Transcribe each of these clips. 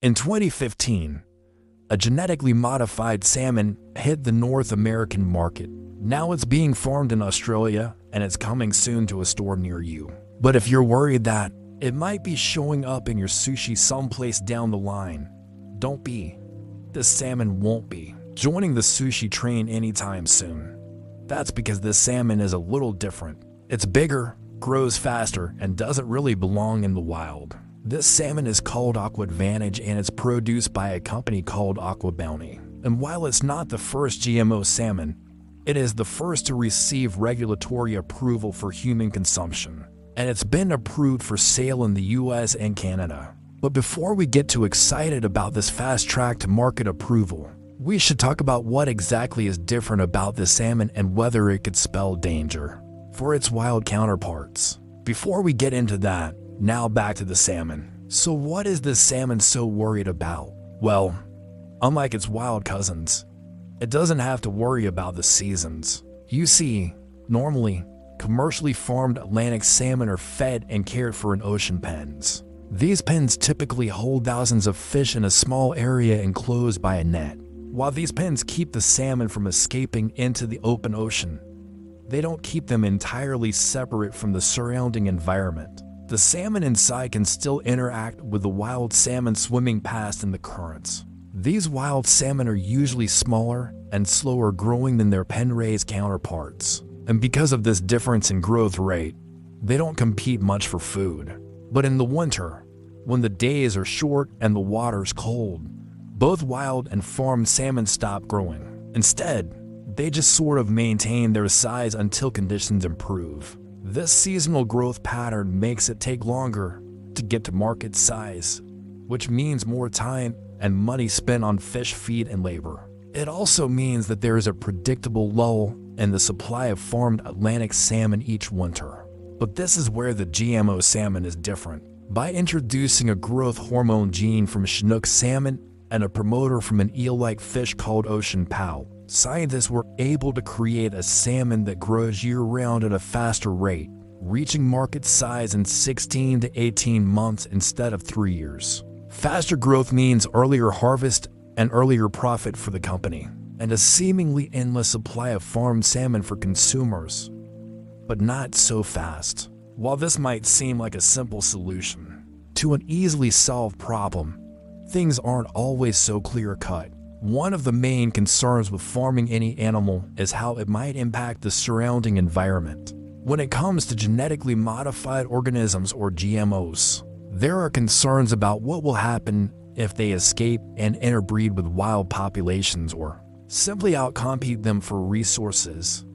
In 2015, a genetically modified salmon hit the North American market. Now it's being farmed in Australia and it's coming soon to a store near you. But if you're worried that it might be showing up in your sushi someplace down the line, don't be. This salmon won't be joining the sushi train anytime soon. That's because this salmon is a little different. It's bigger, grows faster, and doesn't really belong in the wild. This salmon is called Aqua Advantage and it's produced by a company called Aqua Bounty. And while it's not the first GMO salmon, it is the first to receive regulatory approval for human consumption. And it's been approved for sale in the US and Canada. But before we get too excited about this fast-track to market approval, we should talk about what exactly is different about this salmon and whether it could spell danger for its wild counterparts. Before we get into that, now back to the salmon. So what is this salmon so worried about? Well, unlike its wild cousins, it doesn't have to worry about the seasons. You see, normally, commercially farmed Atlantic salmon are fed and cared for in ocean pens. These pens typically hold thousands of fish in a small area enclosed by a net. While these pens keep the salmon from escaping into the open ocean, they don't keep them entirely separate from the surrounding environment. The salmon inside can still interact with the wild salmon swimming past in the currents. These wild salmon are usually smaller and slower growing than their pen-raised counterparts. And because of this difference in growth rate, they don't compete much for food. But in the winter, when the days are short and the water's cold, both wild and farmed salmon stop growing. Instead, they just sort of maintain their size until conditions improve. This seasonal growth pattern makes it take longer to get to market size, which means more time and money spent on fish feed and labor. It also means that there is a predictable lull in the supply of farmed Atlantic salmon each winter. But this is where the GMO salmon is different. By introducing a growth hormone gene from Chinook salmon and a promoter from an eel-like fish called ocean pout, scientists were able to create a salmon that grows year-round at a faster rate, reaching market size in 16 to 18 months instead of 3 years. Faster growth means earlier harvest and earlier profit for the company, and a seemingly endless supply of farmed salmon for consumers. But not so fast. While this might seem like a simple solution to an easily solved problem, things aren't always so clear-cut. One of the main concerns with farming any animal is how it might impact the surrounding environment. When it comes to genetically modified organisms or GMOs, there are concerns about what will happen if they escape and interbreed with wild populations or simply outcompete them for resources.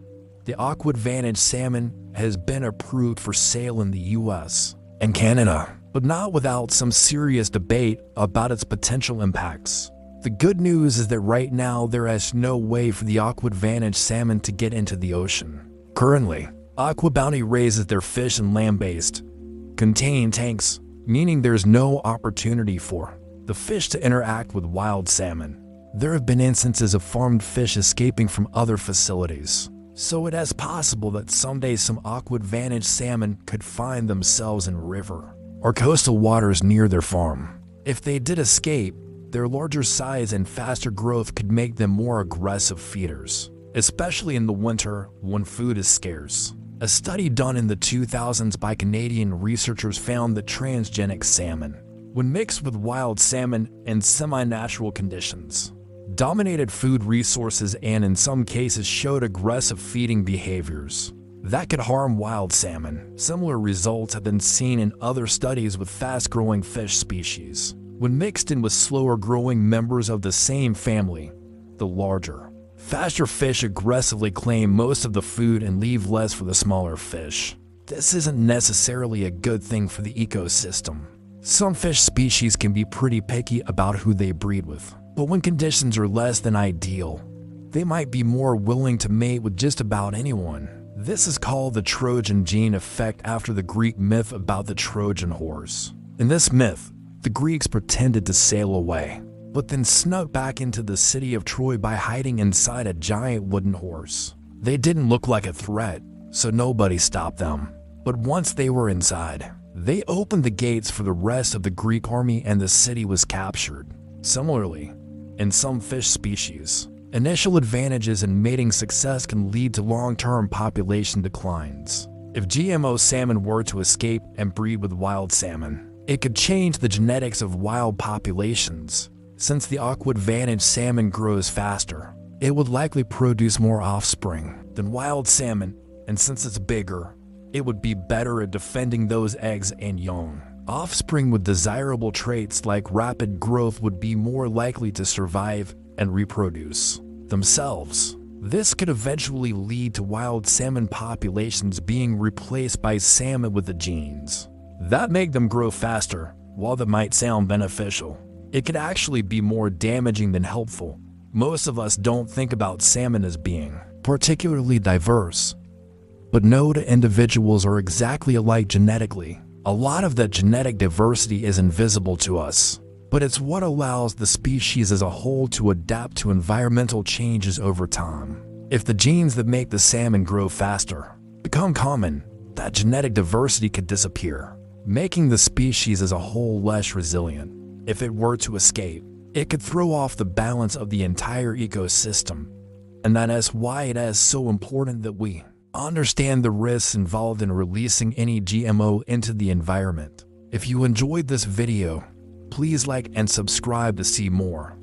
The Aqua Advantage salmon has been approved for sale in the US and Canada, but not without some serious debate about its potential impacts. The good news is that right now there is no way for the Aqua Advantage salmon to get into the ocean. Currently, Aqua Bounty raises their fish in land-based, contained tanks, meaning there's no opportunity for the fish to interact with wild salmon. There have been instances of farmed fish escaping from other facilities, so it is possible that someday some Aqua Advantage salmon could find themselves in river or coastal waters near their farm. If they did escape, their larger size and faster growth could make them more aggressive feeders, especially in the winter when food is scarce. A study done in the 2000s by Canadian researchers found that transgenic salmon, when mixed with wild salmon in semi-natural conditions, dominated food resources and in some cases showed aggressive feeding behaviors that could harm wild salmon. Similar results have been seen in other studies with fast-growing fish species. When mixed in with slower-growing members of the same family, the larger, faster fish aggressively claim most of the food and leave less for the smaller fish. This isn't necessarily a good thing for the ecosystem. Some fish species can be pretty picky about who they breed with, but when conditions are less than ideal, they might be more willing to mate with just about anyone. This is called the Trojan gene effect after the Greek myth about the Trojan horse. In this myth, the Greeks pretended to sail away, but then snuck back into the city of Troy by hiding inside a giant wooden horse. They didn't look like a threat, so nobody stopped them. But once they were inside, They opened the gates for the rest of the Greek army and the city was captured. Similarly, in some fish species, initial advantages in mating success can lead to long-term population declines. If GMO salmon were to escape and breed with wild salmon, it could change the genetics of wild populations. Since the aqua-advantaged salmon grows faster, it would likely produce more offspring than wild salmon, and since it's bigger, it would be better at defending those eggs and young. Offspring with desirable traits like rapid growth would be more likely to survive and reproduce themselves. This could eventually lead to wild salmon populations being replaced by salmon with the genes that make them grow faster. While that might sound beneficial, it could actually be more damaging than helpful. Most of us don't think about salmon as being particularly diverse, but no two individuals are exactly alike genetically. A lot of that genetic diversity is invisible to us, but it's what allows the species as a whole to adapt to environmental changes over time. If the genes that make the salmon grow faster become common, that genetic diversity could disappear, making the species as a whole less resilient. If it were to escape, it could throw off the balance of the entire ecosystem, and that is why it is so important that we understand the risks involved in releasing any GMO into the environment. If you enjoyed this video, please like and subscribe to see more.